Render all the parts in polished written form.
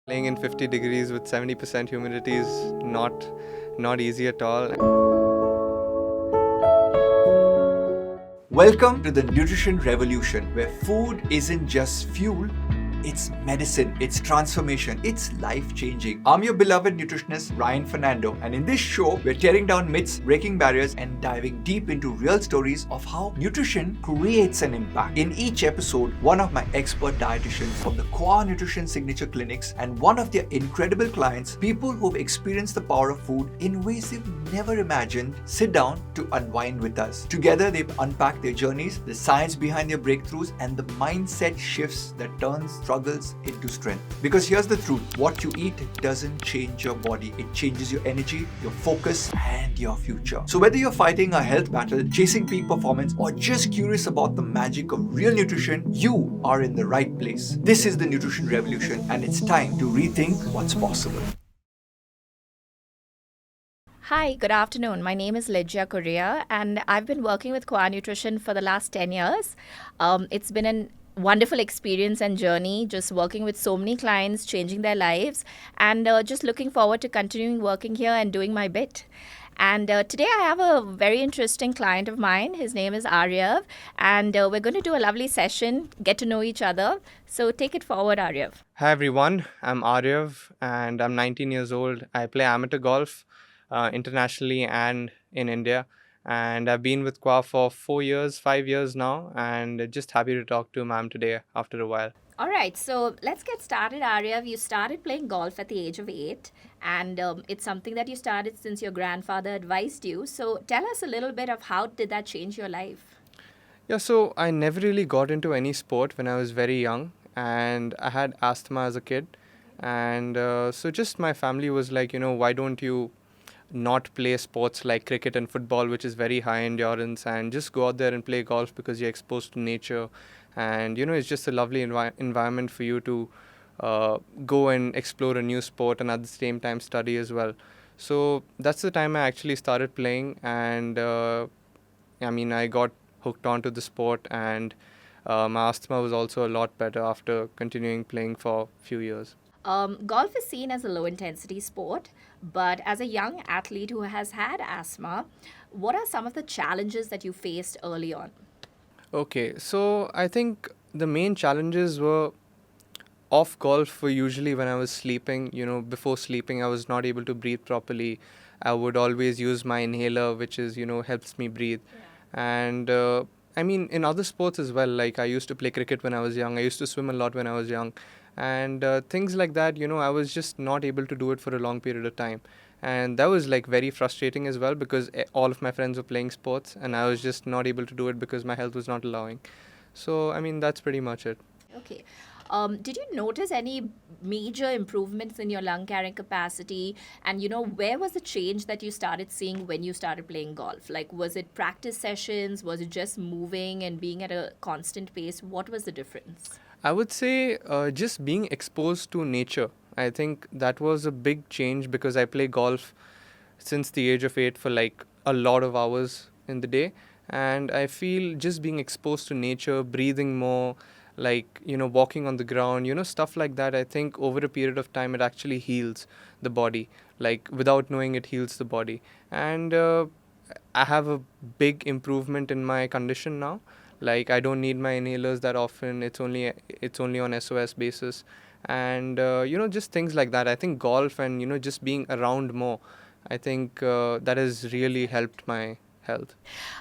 Playing in 50 degrees with 70% humidity is not easy at all. Welcome to the Nutrition Revolution, where food isn't just fuel, it's medicine, it's transformation, it's life-changing. I'm your beloved nutritionist, Ryan Fernando, and in this show, we're tearing down myths, breaking barriers, and diving deep into real stories of how nutrition creates an impact. In each episode, one of my expert dietitians from the QUA Nutrition signature clinics and one of their incredible clients, people who've experienced the power of food in ways they've never imagined, sit down to unwind with us. Together, they've unpacked their journeys, the science behind their breakthroughs, and the mindset shifts that turns struggles into strength. Because here's the truth, what you eat doesn't change your body, it changes your energy, your focus, and your future. So whether you're fighting a health battle, chasing peak performance, or just curious about the magic of real nutrition, you are in the right place. This is the Nutrition Revolution, and it's time to rethink what's possible. Hi, good afternoon. My name is Lygia Korea, and I've been working with QUA Nutrition for the last 10 years. It's been a wonderful experience and journey, just working with so many clients, changing their lives, and just looking forward to continuing working here and doing my bit. And today I have a very interesting client of mine. His name is Aryav, and we're going to do a lovely session, get to know each other. So take it forward, Aryav. Hi everyone, I'm Aryav and I'm 19 years old. I play amateur golf internationally and in India. And I've been with QUA for 5 years now, and just happy to talk to ma'am today after a while. All right, so let's get started, Aryav. You started playing golf at the age of 8, and it's something that you started since your grandfather advised you. So tell us a little bit of how did that change your life? Yeah, so I never really got into any sport when I was very young, and I had asthma as a kid. And so just my family was like, why don't you not play sports like cricket and football, which is very high endurance, and just go out there and play golf because you're exposed to nature. And, it's just a lovely environment for you to go and explore a new sport and at the same time study as well. So that's the time I actually started playing, and I got hooked onto the sport, and my asthma was also a lot better after continuing playing for a few years. Golf is seen as a low intensity sport, but as a young athlete who has had asthma, what are some of the challenges that you faced early on? Okay, so I think the main challenges were off golf were usually when I was sleeping. Before sleeping, I was not able to breathe properly. I would always use my inhaler, which is, helps me breathe. And in other sports as well, like I used to play cricket when I was young, I used to swim a lot when I was young, and things like that, I was just not able to do it for a long period of time. And that was like very frustrating as well because all of my friends were playing sports and I was just not able to do it because my health was not allowing. So, that's pretty much it. Okay. Did you notice any major improvements in your lung carrying capacity? And, where was the change that you started seeing when you started playing golf? Like, was it practice sessions? Was it just moving and being at a constant pace? What was the difference? I would say just being exposed to nature. I think that was a big change because I play golf since the age of 8 for like a lot of hours in the day. And I feel just being exposed to nature, breathing more, like, walking on the ground, stuff like that. I think over a period of time, it actually heals the body. Like, without knowing, it heals the body. And I have a big improvement in my condition now. Like, I don't need my inhalers that often. It's only on SOS basis. And just things like that. I think golf and just being around more, I think that has really helped my health.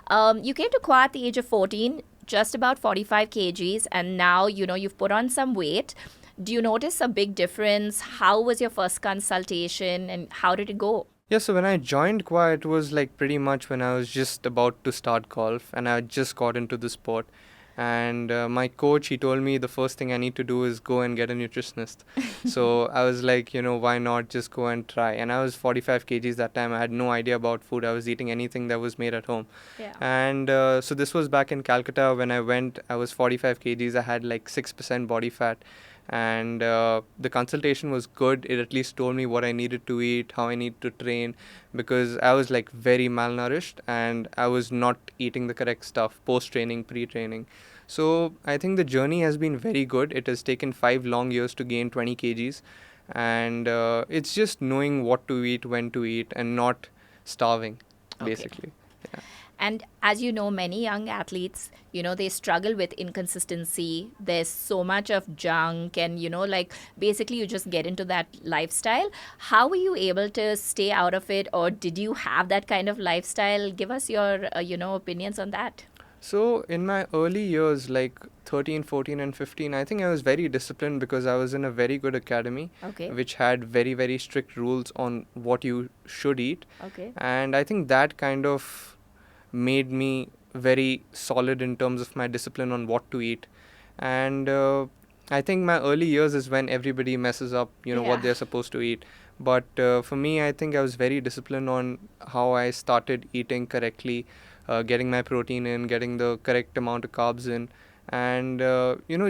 You came to QUA at the age of 14, just about 45 kgs, and now, you've put on some weight. Do you notice a big difference? How was your first consultation and how did it go? Yeah, so when I joined QUA, it was like pretty much when I was just about to start golf and I just got into the sport. And my coach, he told me the first thing I need to do is go and get a nutritionist. So I was like, why not just go and try? And I was 45 kgs that time. I had no idea about food. I was eating anything that was made at home. Yeah. And so this was back in Calcutta. When I went, I was 45 kgs. I had like 6% body fat. And the consultation was good. It at least told me what I needed to eat, how I need to train, because I was like very malnourished and I was not eating the correct stuff post training, pre training. So I think the journey has been very good. It has taken 5 long years to gain 20 kgs, And it's just knowing what to eat, when to eat, and not starving, basically. Yeah. And as you know, many young athletes, they struggle with inconsistency. There's so much of junk, and, like basically you just get into that lifestyle. How were you able to stay out of it, or did you have that kind of lifestyle? Give us your, opinions on that. So in my early years, like 13, 14, and 15, I think I was very disciplined because I was in a very good academy, Okay. which had very, very strict rules on what you should eat. Okay. And I think that kind of made me very solid in terms of my discipline on what to eat. And I think my early years is when everybody messes up, what Yeah. they're supposed to eat. But for me, I think I was very disciplined on how I started eating correctly, getting my protein in, getting the correct amount of carbs in, and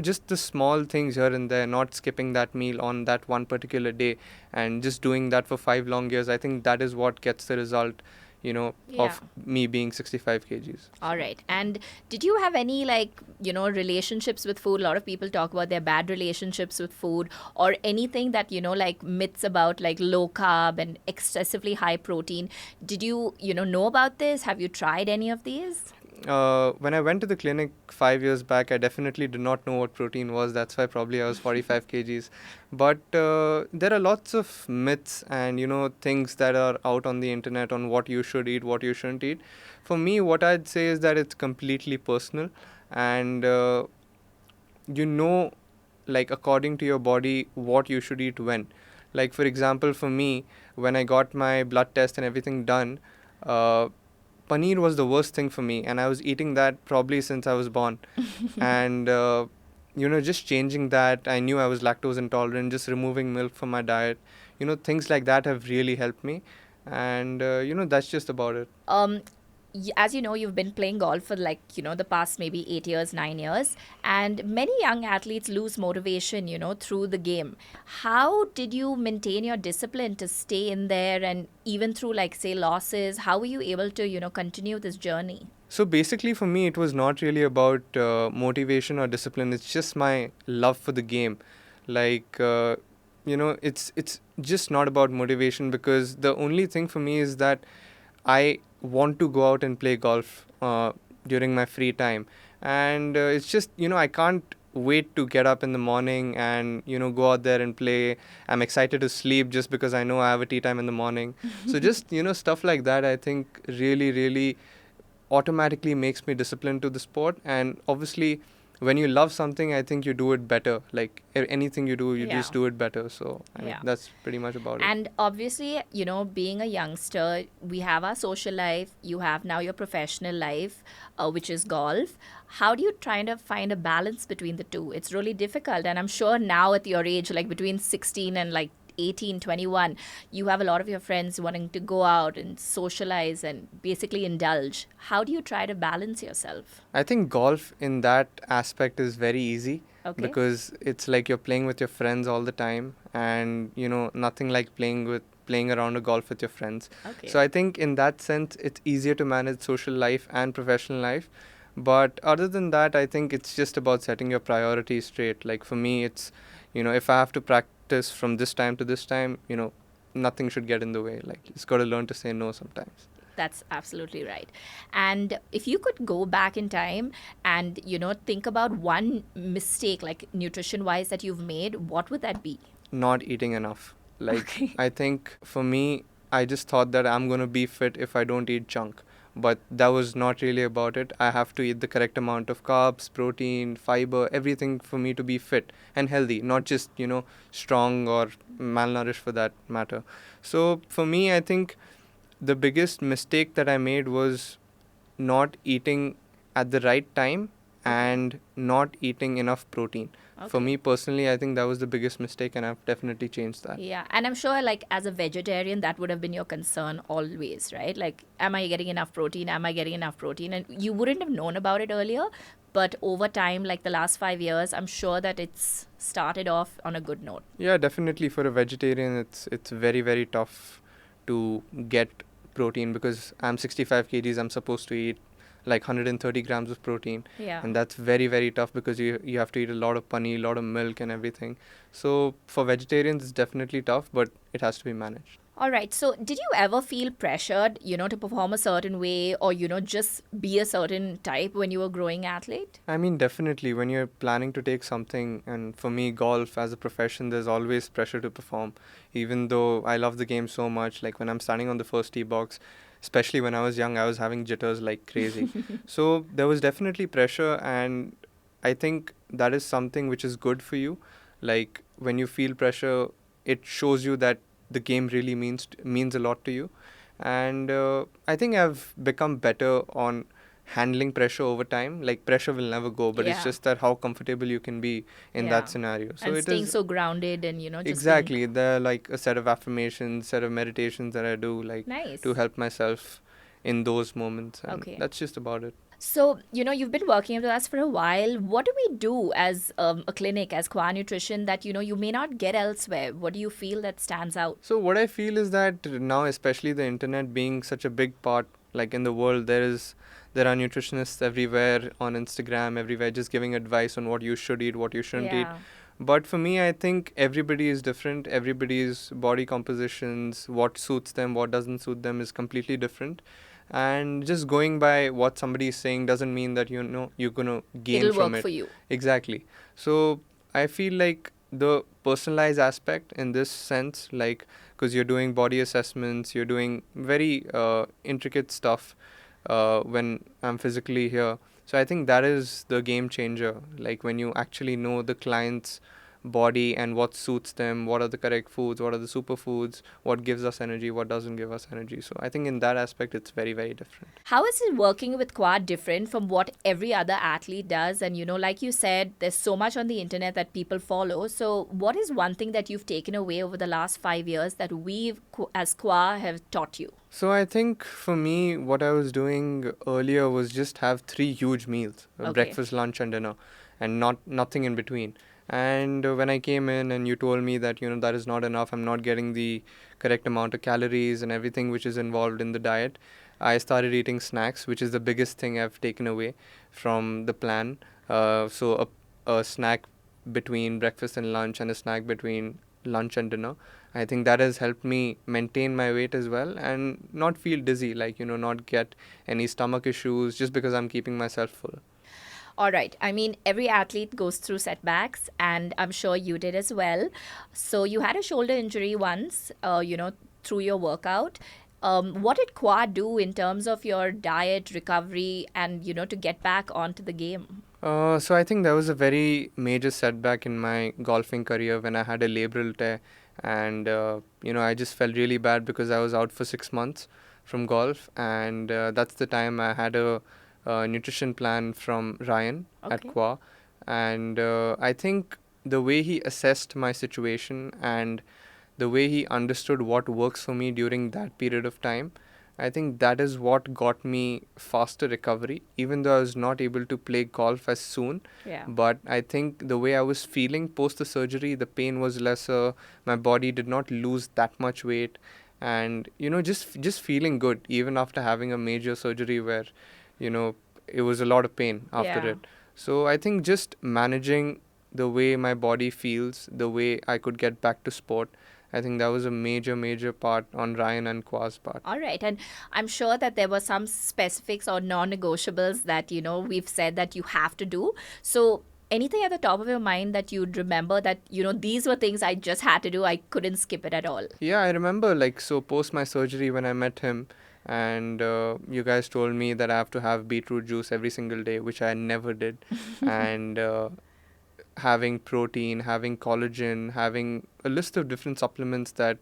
just the small things here and there, not skipping that meal on that one particular day, and just doing that for 5 long years. I think that is what gets the result, Yeah. of me being 65 kgs. All right. And did you have any, like, relationships with food? A lot of people talk about their bad relationships with food, or anything that, like myths about like low carb and excessively high protein. Did you, know about this? Have you tried any of these? When I went to the clinic 5 years back, I definitely did not know what protein was. That's why probably I was 45 kgs. But there are lots of myths and, things that are out on the internet on what you should eat, what you shouldn't eat. For me, what I'd say is that it's completely personal, and like according to your body, what you should eat when. Like, for example, for me, when I got my blood test and everything done, uh, paneer was the worst thing for me, and I was eating that probably since I was born. And just changing that, I knew I was lactose intolerant. Just removing milk from my diet, things like that have really helped me. And that's just about it. As you know, you've been playing golf for, like, the past maybe 8 years, 9 years, and many young athletes lose motivation, through the game. How did you maintain your discipline to stay in there, and even through, like, say, losses? How were you able to, continue this journey? So basically, for me, it was not really about motivation or discipline. It's just my love for the game. Like, it's just not about motivation, because the only thing for me is that I want to go out and play golf during my free time. And it's just, I can't wait to get up in the morning and, go out there and play. I'm excited to sleep just because I know I have a tea time in the morning. So just, stuff like that, I think really, really automatically makes me disciplined to the sport. And obviously, when you love something, I think you do it better. Like anything you do, you Yeah. just do it better. So I mean, Yeah. that's pretty much about it. And obviously, being a youngster, we have our social life. You have now your professional life, which is golf. How do you try to find a balance between the two? It's really difficult. And I'm sure now at your age, like between 16 and like 18, 21, you have a lot of your friends wanting to go out and socialize and basically indulge. How do you try to balance yourself? I think golf in that aspect is very easy. Okay. Because it's like you're playing with your friends all the time, and nothing like playing around a golf with your friends. Okay. So I think in that sense it's easier to manage social life and professional life. But other than that, I think it's just about setting your priorities straight. Like for me, it's if I have to practice from this time to this time, nothing should get in the way. Like, you just got to learn to say no sometimes. That's absolutely right. And if you could go back in time and, think about one mistake, like nutrition wise, that you've made, what would that be? Not eating enough. Like, Okay. I think for me, I just thought that I'm going to be fit if I don't eat junk. But that was not really about it. I have to eat the correct amount of carbs, protein, fiber, everything for me to be fit and healthy, not just, strong or malnourished for that matter. So for me, I think the biggest mistake that I made was not eating at the right time and not eating enough protein. For Okay. me personally, I think that was the biggest mistake, and I've definitely changed that. Yeah, and I'm sure, like, as a vegetarian, that would have been your concern always, right? Like, am I getting enough protein? Am I getting enough protein? And you wouldn't have known about it earlier, but over time, like the last 5 years, I'm sure that it's started off on a good note. Yeah, definitely for a vegetarian, it's very, very tough to get protein, because I'm 65 kgs. I'm supposed to eat like 130 grams of protein. Yeah. And that's very, very tough because you have to eat a lot of paneer, a lot of milk and everything. So for vegetarians, it's definitely tough, but it has to be managed. All right. So, did you ever feel pressured, to perform a certain way or, just be a certain type when you were growing athlete? I mean, definitely, when you're planning to take something, and for me, golf as a profession, there's always pressure to perform. Even though I love the game so much, like when I'm standing on the first tee box, especially when I was young, I was having jitters like crazy. So there was definitely pressure, and I think that is something which is good for you. Like when you feel pressure, it shows you that the game really means a lot to you. And I think I've become better on handling pressure over time. Like pressure will never go, but it's Yeah. just that how comfortable you can be in Yeah. that scenario. So And it staying is so grounded and, just being exactly there are like a set of affirmations, set of meditations that I do like nice. to help myself in those moments, and Okay. that's just about it. So, you've been working with us for a while. What do we do as a clinic, as QUA Nutrition, that, you may not get elsewhere? What do you feel that stands out? So what I feel is that now, especially the internet being such a big part, like in the world, there are nutritionists everywhere on Instagram, everywhere, just giving advice on what you should eat, what you shouldn't eat. Yeah. But for me, I think everybody is different. Everybody's body compositions, what suits them, what doesn't suit them, is completely different. And just going by what somebody is saying doesn't mean that you're gonna gain It'll from work it. for you. Exactly. So I feel like the personalized aspect in this sense, like because you're doing body assessments, you're doing very intricate stuff when I'm physically here. So I think that is the game changer. Like when you actually know the client's body and what suits them, what are the correct foods, what are the superfoods, what gives us energy, what doesn't give us energy. So I think in that aspect, it's very, very different. How is it working with QUA different from what every other athlete does? And, like you said, there's so much on the internet that people follow. So, what is one thing that you've taken away over the last 5 years that we, as QUA, have taught you? So I think for me, what I was doing earlier was just have 3 huge meals, Okay. breakfast, lunch, and dinner, and nothing in between. And when I came in and you told me that that is not enough, I'm not getting the correct amount of calories and everything which is involved in the diet, I started eating snacks, which is the biggest thing I've taken away from the plan. So a snack between breakfast and lunch, and a snack between lunch and dinner. I think that has helped me maintain my weight as well and not feel dizzy, like, not get any stomach issues just because I'm keeping myself full. All right. I mean, every athlete goes through setbacks, and I'm sure you did as well. So, you had a shoulder injury once, through your workout. What did QUA do in terms of your diet, recovery, and, to get back onto the game? So I think that was a very major setback in my golfing career when I had a labral tear, and I just felt really bad because I was out for 6 months from golf, and that's the time I had a nutrition plan from Ryan at Okay. QUA, and I think the way he assessed my situation and the way he understood what works for me during that period of time, I think that is what got me faster recovery, even though I was not able to play golf as soon. Yeah. But I think the way I was feeling post the surgery, the pain was lesser, my body did not lose that much weight, and just feeling good even after having a major surgery where it was a lot of pain after Yeah. it. So I think just managing the way my body feels, the way I could get back to sport, I think that was a major part on Ryan and QUA's part. All right. And I'm sure that there were some specifics or non negotiables that, we've said that you have to do. So, anything at the top of your mind that you'd remember that, these were things I just had to do, I couldn't skip it at all? Yeah, I remember, so post my surgery when I met him, and you guys told me that I have to have beetroot juice every single day, which I never did. And having protein, having collagen, having a list of different supplements that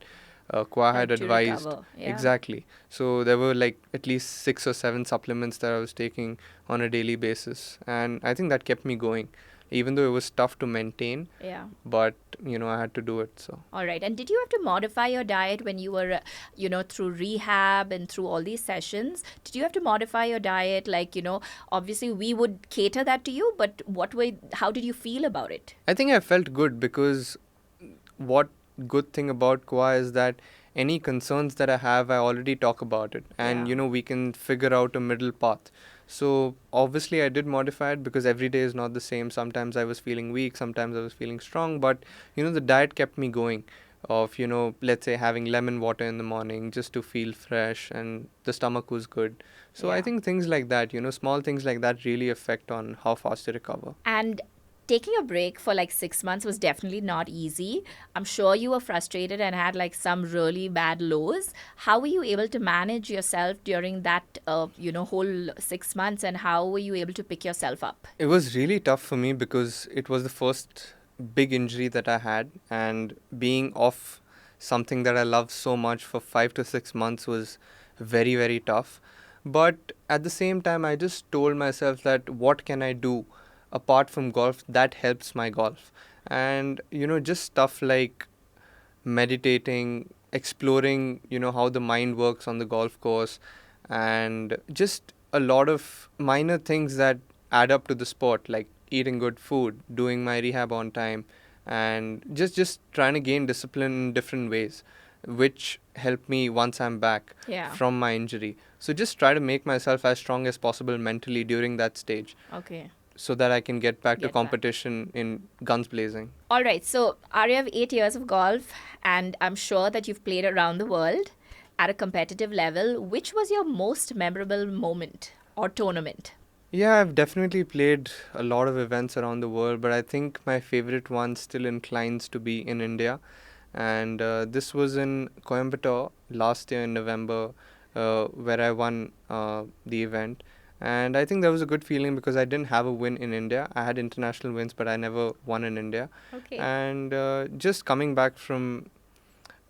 QUA had Help to advised. recover. Yeah. Exactly. So there were like at least 6 or 7 supplements that I was taking on a daily basis. And I think that kept me going, even though it was tough to maintain, Yeah. but I had to do it. So All right. And did you have to modify your diet when you were, through rehab and through all these sessions? Did you have to modify your diet? Like, obviously we would cater that to you, but how did you feel about it? I think I felt good because what good thing about QUA is that any concerns that I have, I already talk about it. And, Yeah. we can figure out a middle path. So obviously I did modify it because every day is not the same. Sometimes I was feeling weak, sometimes I was feeling strong, but, the diet kept me going of, let's say having lemon water in the morning just to feel fresh and the stomach was good. So I Yeah. think things like that, small things like that really affect on how fast you recover. And taking a break for like 6 months was definitely not easy. I'm sure you were frustrated and had like some really bad lows. How were you able to manage yourself during that, whole 6 months, and how were you able to pick yourself up? It was really tough for me because it was the first big injury that I had, and being off something that I love so much for 5 to 6 months was very, very tough. But at the same time, I just told myself that what can I do apart from golf that helps my golf? And, just stuff like meditating, exploring, how the mind works on the golf course, and just a lot of minor things that add up to the sport, like eating good food, doing my rehab on time, and just trying to gain discipline in different ways, which help me once I'm back Yeah. from my injury. So just try to make myself as strong as possible mentally during that stage Okay. so that I can get back to Get back. competition in guns blazing. All right. So, Arya, have 8 years of golf, and I'm sure that you've played around the world at a competitive level. Which was your most memorable moment or tournament? Yeah, I've definitely played a lot of events around the world, but I think my favorite one still inclines to be in India. And this was in Coimbatore last year in November, where I won the event. And I think that was a good feeling because I didn't have a win in India. I had international wins, but I never won in India. Okay. And just coming back from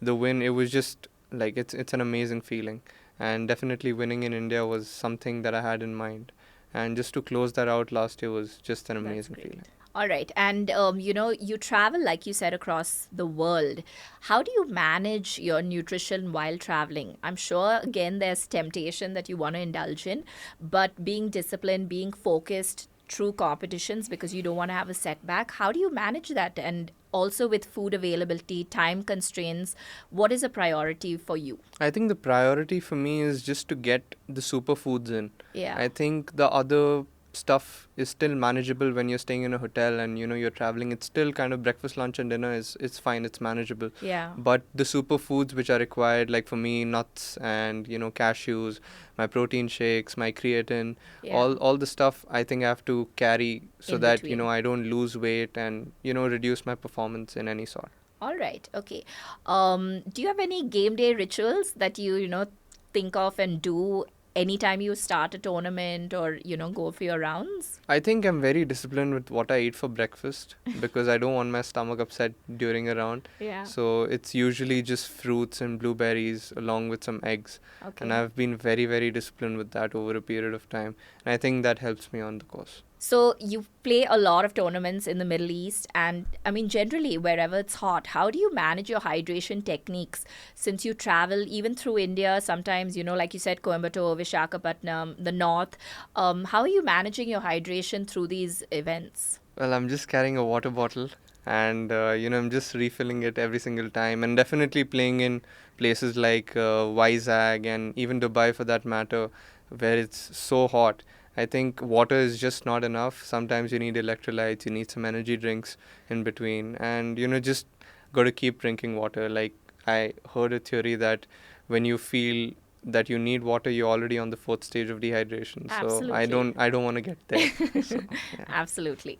the win, it was just like it's an amazing feeling. And definitely winning in India was something that I had in mind. And just to close that out last year was just an That's amazing great. feeling. All right. And, you travel, like you said, across the world. How do you manage your nutrition while traveling? I'm sure, again, there's temptation that you want to indulge in, but being disciplined, being focused through competitions because you don't want to have a setback, how do you manage that? And also with food availability, time constraints, what is a priority for you? I think the priority for me is just to get the superfoods in. Yeah. I think the other stuff is still manageable when you're staying in a hotel and you're traveling. It's still kind of breakfast, lunch, and dinner is it's fine. It's manageable. Yeah. But the superfoods which are required, like for me, nuts and cashews, my protein shakes, my creatine, Yeah. all the stuff I think I have to carry so In that between. I don't lose weight and reduce my performance in any sort. All right. Okay. Do you have any game day rituals that you think of and do anytime you start a tournament or go for your rounds? I think I'm very disciplined with what I eat for breakfast because I don't want my stomach upset during a round. Yeah. So it's usually just fruits and blueberries along with some eggs. Okay. And I've been very, very disciplined with that over a period of time. And I think that helps me on the course. So you play a lot of tournaments in the Middle East, and I mean, generally, wherever it's hot, how do you manage your hydration techniques since you travel even through India? Sometimes, like you said, Coimbatore, Vishakhapatnam, the north. How are you managing your hydration through these events? Well, I'm just carrying a water bottle and, I'm just refilling it every single time. And definitely playing in places like Vizag and even Dubai for that matter, where it's so hot. I think water is just not enough. Sometimes you need electrolytes, you need some energy drinks in between, and just got to keep drinking water. Like I heard a theory that when you feel that you need water, you're already on the fourth stage of dehydration. So I Absolutely. don't want to get there. So, yeah. Absolutely.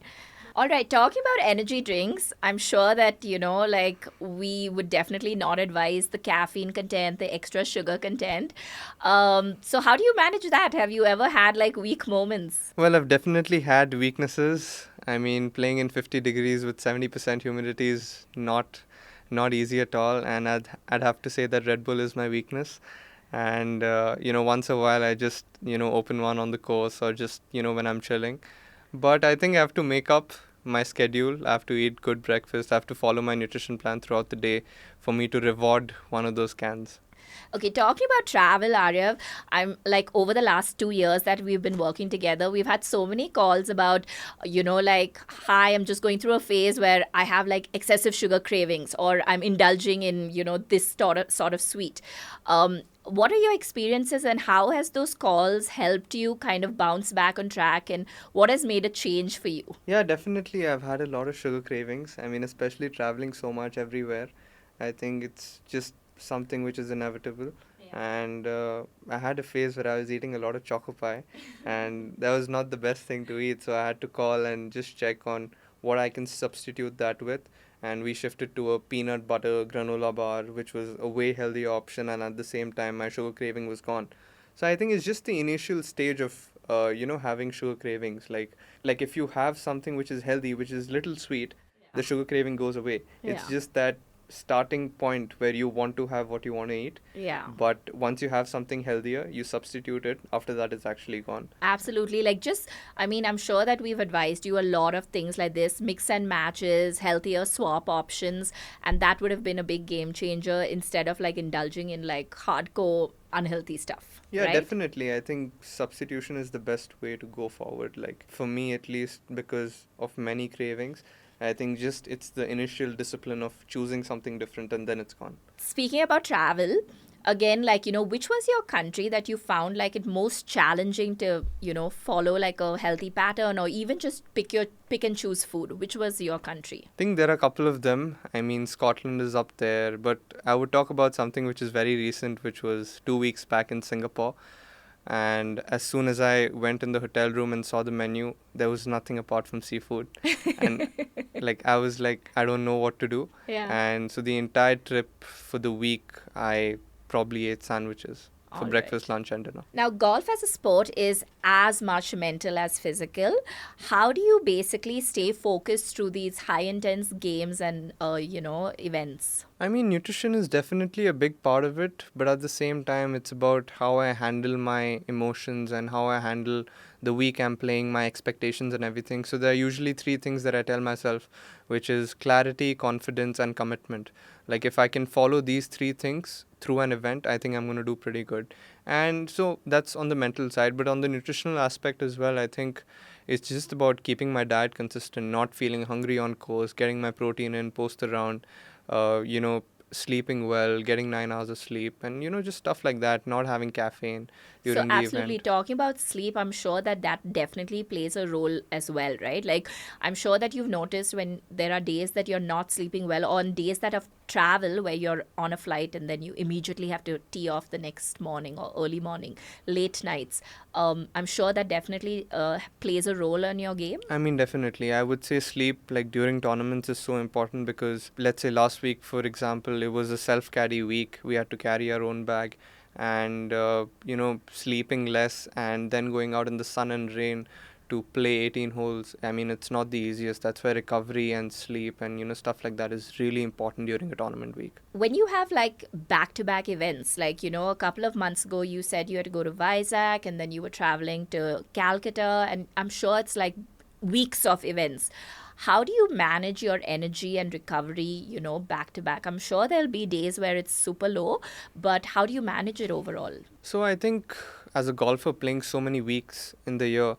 All right, talking about energy drinks, I'm sure that like we would definitely not advise the caffeine content, the extra sugar content. So, how do you manage that? Have you ever had like weak moments? Well, I've definitely had weaknesses. I mean, playing in 50 degrees with 70% humidity is not easy at all, and I'd have to say that Red Bull is my weakness. And once a while I just open one on the course or just when I'm chilling. But I think I have to make up my schedule. I have to eat good breakfast. I have to follow my nutrition plan throughout the day for me to reward one of those cans. Okay, talking about travel, Aryav, I'm like over the last 2 years that we've been working together, we've had so many calls about, like, hi, I'm just going through a phase where I have like excessive sugar cravings or I'm indulging in, this sort of sweet. What are your experiences and how has those calls helped you kind of bounce back on track and what has made a change for you? Yeah, definitely. I've had a lot of sugar cravings. I mean, especially traveling so much everywhere. I think it's just something which is inevitable. And I had a phase where I was eating a lot of choco pie, and that was not the best thing to eat. So I had to call and just check on what I can substitute that with. And we shifted to a peanut butter granola bar, which was a way healthier option. And at the same time, my sugar craving was gone. So I think it's just the initial stage of having sugar cravings. Like if you have something which is healthy, which is little sweet, the sugar craving goes away. It's Yeah. just that starting point where you want to have what you want to eat. Yeah. But once you have something healthier, you substitute it. After that, it's actually gone. Absolutely. Like, just, I mean, I'm sure that we've advised you a lot of things like this mix and matches, healthier swap options, and that would have been a big game changer instead of like indulging in like hardcore unhealthy stuff. Yeah, Right? definitely. I think substitution is the best way to go forward. Like for me, at least, because of many cravings, I think just it's the initial discipline of choosing something different and then it's gone. Speaking about travel, again, like, which was your country that you found like it most challenging to, follow like a healthy pattern or even just pick and choose food? Which was your country? I think there are a couple of them. I mean, Scotland is up there, but I would talk about something which is very recent, which was 2 weeks back in Singapore. And as soon as I went in the hotel room and saw the menu, there was nothing apart from seafood. And like, I was like, I don't know what to do. Yeah. And so the entire trip for the week, I probably ate sandwiches for All breakfast, right. lunch, and dinner. Now, golf as a sport is as much mental as physical. How do you basically stay focused through these high intense games and, events? I mean, nutrition is definitely a big part of it, but at the same time, it's about how I handle my emotions and how I handle the week I'm playing, my expectations, and everything. So, there are usually three things that I tell myself, which is clarity, confidence, and commitment. Like, if I can follow these three things through an event, I think I'm going to do pretty good. And so, that's on the mental side, but on the nutritional aspect as well, I think it's just about keeping my diet consistent, not feeling hungry on course, getting my protein in post the round, uh, you know, sleeping well, getting 9 hours of sleep, and just stuff like that. Not having caffeine So, during the absolutely, event. talking about sleep, I'm sure that that definitely plays a role as well, right? Like, I'm sure that you've noticed when there are days that you're not sleeping well, or on days that of travel where you're on a flight and then you immediately have to tee off the next morning or early morning, late nights. I'm sure that definitely plays a role in your game. I mean, definitely. I would say sleep, like during tournaments, is so important because, let's say, last week, for example, it was a self carry week. We had to carry our own bag, and, sleeping less and then going out in the sun and rain to play 18 holes. I mean, it's not the easiest. That's why recovery and sleep and, stuff like that is really important during a tournament week. When you have like back to back events, like, a couple of months ago, you said you had to go to Vizag and then you were traveling to Calcutta, and I'm sure it's like weeks of events. How do you manage your energy and recovery, back to back? I'm sure there'll be days where it's super low, but how do you manage it overall? So I think as a golfer playing so many weeks in the year,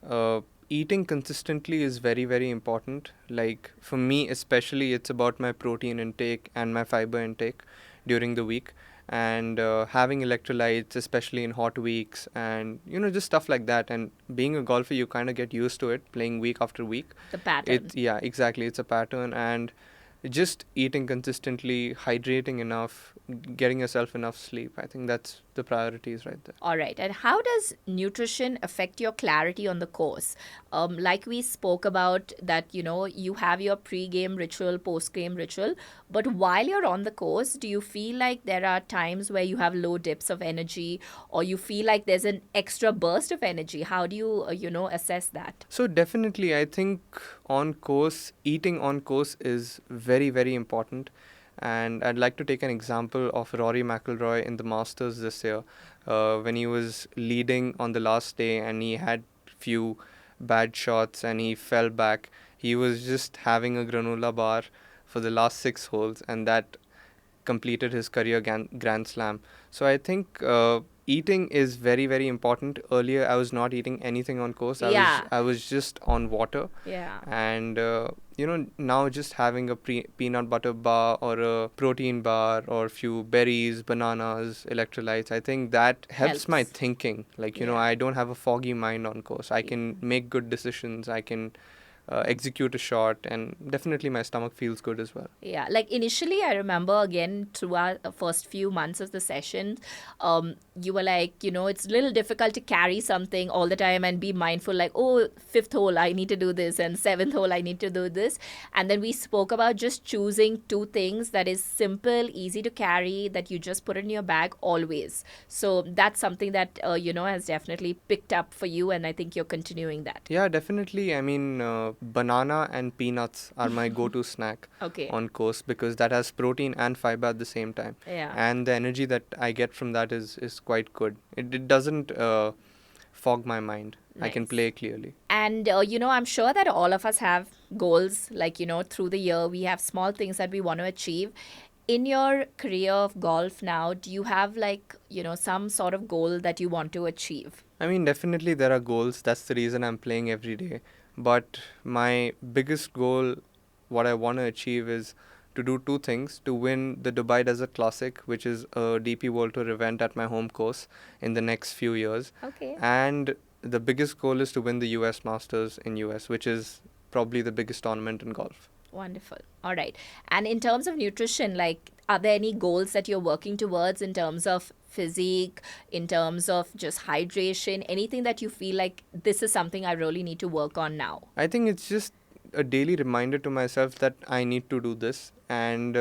uh, eating consistently is very, very important. Like for me, especially, it's about my protein intake and my fiber intake during the week, and having electrolytes, especially in hot weeks, and just stuff like that. And being a golfer, you kind of get used to it, playing week after week. The pattern. Yeah, exactly. It's a pattern, and just eating consistently, hydrating enough, getting yourself enough sleep. I think that's the priorities right there. All right. And how does nutrition affect your clarity on the course? Like we spoke about that, you have your pre-game ritual, post-game ritual, but while you're on the course, do you feel like there are times where you have low dips of energy or you feel like there's an extra burst of energy? How do you, assess that? So definitely, I think on course, eating on course is very, very important. And I'd like to take an example of Rory McIlroy in the Masters this year, when he was leading on the last day and he had few bad shots and he fell back. He was just having a granola bar for the last 6 holes, and that completed his career Grand Slam. So I think eating is very, very important. Earlier, I was not eating anything on course. Yeah. I was just on water. Yeah. And now just having a peanut butter bar or a protein bar or few berries, bananas, electrolytes, I think that helps my Helps. thinking. Like, Yeah. I don't have a foggy mind on course. I can make good decisions. I can execute a shot, and definitely my stomach feels good as well. Yeah, like initially, I remember again through our first few months of the session, you were like, it's a little difficult to carry something all the time and be mindful, like, oh, fifth hole, I need to do this, and seventh hole, I need to do this. And then we spoke about just choosing two things that is simple, easy to carry, that you just put in your bag always. So that's something that, has definitely picked up for you, and I think you're continuing that. Yeah, definitely. I mean, banana and peanuts are my go-to snack Okay. on course because that has protein and fiber at the same time. Yeah. And the energy that I get from that is quite good. It doesn't fog my mind. I can Nice. play clearly. And, I'm sure that all of us have goals, like, through the year, we have small things that we want to achieve. In your career of golf now, do you have, like, some sort of goal that you want to achieve? I mean, definitely there are goals. That's the reason I'm playing every day. But my biggest goal, what I want to achieve, is to do two things: to win the Dubai Desert Classic, which is a DP World Tour event at my home course in the next few years. Okay. And the biggest goal is to win the US Masters in US, which is probably the biggest tournament in golf. Wonderful. All right. And in terms of nutrition, like, are there any goals that you're working towards in terms of physique, in terms of just hydration, anything that you feel like this is something I really need to work on now? I think it's just a daily reminder to myself that I need to do this, and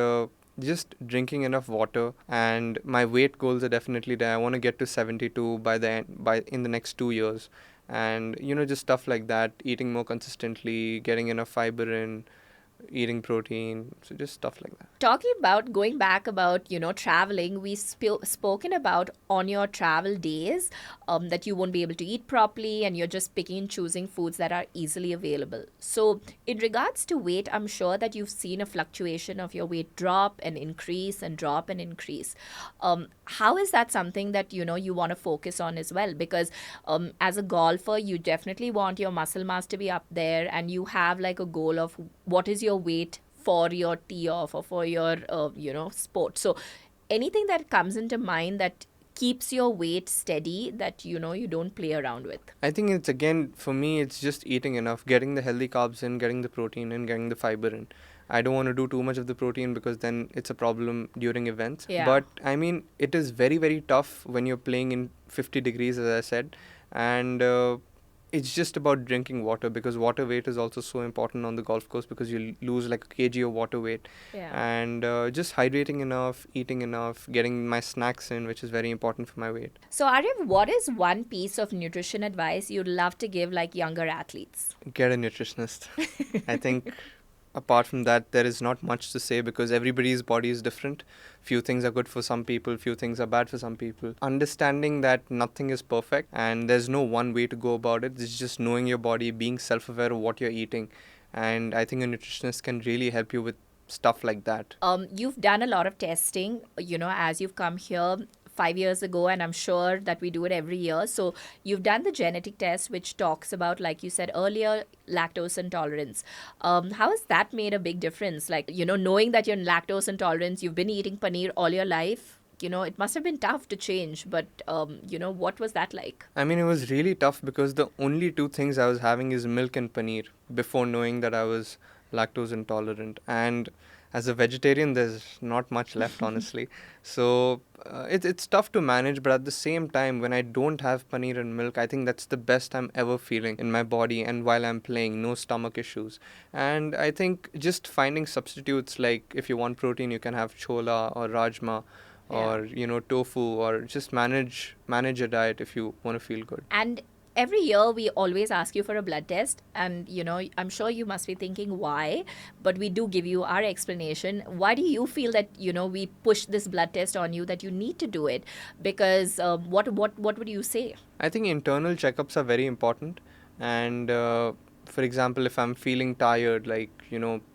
just drinking enough water. And my weight goals are definitely there. I want to get to 72 by in the next 2 years, and just stuff like that. Eating more consistently, getting enough fiber in, eating protein. So just stuff like that. Talking about going back about traveling, we spoken about on your travel days that you won't be able to eat properly and you're just picking and choosing foods that are easily available. So in regards to weight, I'm sure that you've seen a fluctuation of your weight drop and increase and drop and increase. How is that something that you want to focus on as well? Because as a golfer, you definitely want your muscle mass to be up there, and you have like a goal of what is your weight for your tee off or for your sport. So anything that comes into mind that keeps your weight steady, that you don't play around with? I think it's, again, for me, it's just eating enough, getting the healthy carbs in, getting the protein in, getting the fiber in. I don't want to do too much of the protein because then it's a problem during events. Yeah. But I mean, it is very, very tough when you're playing in 50 degrees, as I said. And it's just about drinking water, because water weight is also so important on the golf course, because you lose like a kg of water weight. Yeah. And just hydrating enough, eating enough, getting my snacks in, which is very important for my weight. So Aryav, what is one piece of nutrition advice you'd love to give like younger athletes? Get a nutritionist. I think apart from that, there is not much to say, because everybody's body is different. Few things are good for some people, few things are bad for some people. Understanding that nothing is perfect and there's no one way to go about it. It's just knowing your body, being self-aware of what you're eating. And I think a nutritionist can really help you with stuff like that. You've done a lot of testing, as you've come here 5 years ago, and I'm sure that we do it every year. So you've done the genetic test, which talks about, like you said earlier, lactose intolerance. How has that made a big difference? Like, knowing that you're lactose intolerant, you've been eating paneer all your life, it must have been tough to change. But, what was that like? I mean, it was really tough because the only two things I was having is milk and paneer before knowing that I was lactose intolerant. And as a vegetarian, there's not much left, honestly. So it's tough to manage, but at the same time, when I don't have paneer and milk, I think that's the best I'm ever feeling in my body, and while I'm playing, no stomach issues. And I think just finding substitutes, like if you want protein, you can have chola or rajma, or tofu, or just manage your diet if you want to feel good. And every year we always ask you for a blood test, and I'm sure you must be thinking why, but we do give you our explanation. Why do you feel that we push this blood test on you, that you need to do it? Because what would you say? I think internal checkups are very important. And for example, if I'm feeling tired, like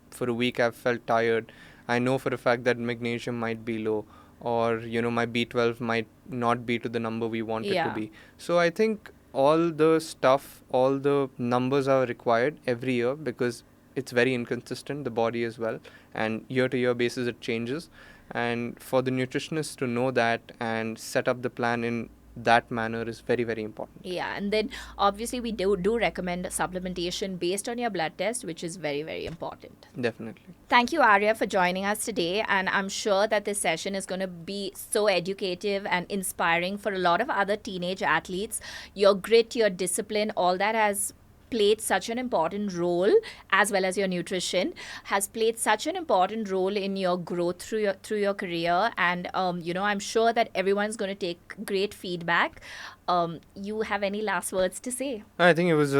for a week I've felt tired, I know for a fact that magnesium might be low, or my B12 might not be to the number we want it to be. So I think all the numbers are required every year, because it's very inconsistent, the body as well, and year to year basis it changes. And for the nutritionist to know that and set up the plan in that manner is very, very important. Yeah, and then obviously we do recommend supplementation based on your blood test, which is very, very important. Definitely. Thank you, Arya, for joining us today. And I'm sure that this session is going to be so educative and inspiring for a lot of other teenage athletes. Your grit, your discipline, all that has played such an important role, as well as your nutrition has played such an important role in your growth through your career. And I'm sure that everyone's going to take great feedback. You have any last words to say? I think it was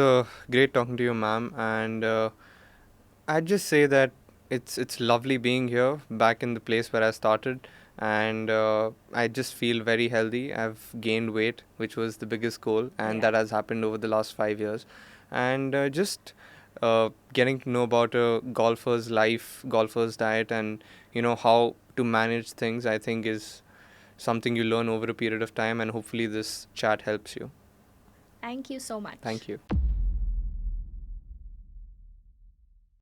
great talking to you, ma'am, and I'd just say that it's lovely being here, back in the place where I started, and I just feel very healthy. I've gained weight, which was the biggest goal, and that has happened over the last 5 years. And just getting to know about a golfer's life, golfer's diet, and how to manage things, I think is something you learn over a period of time, and hopefully this chat helps you. Thank you so much. Thank you.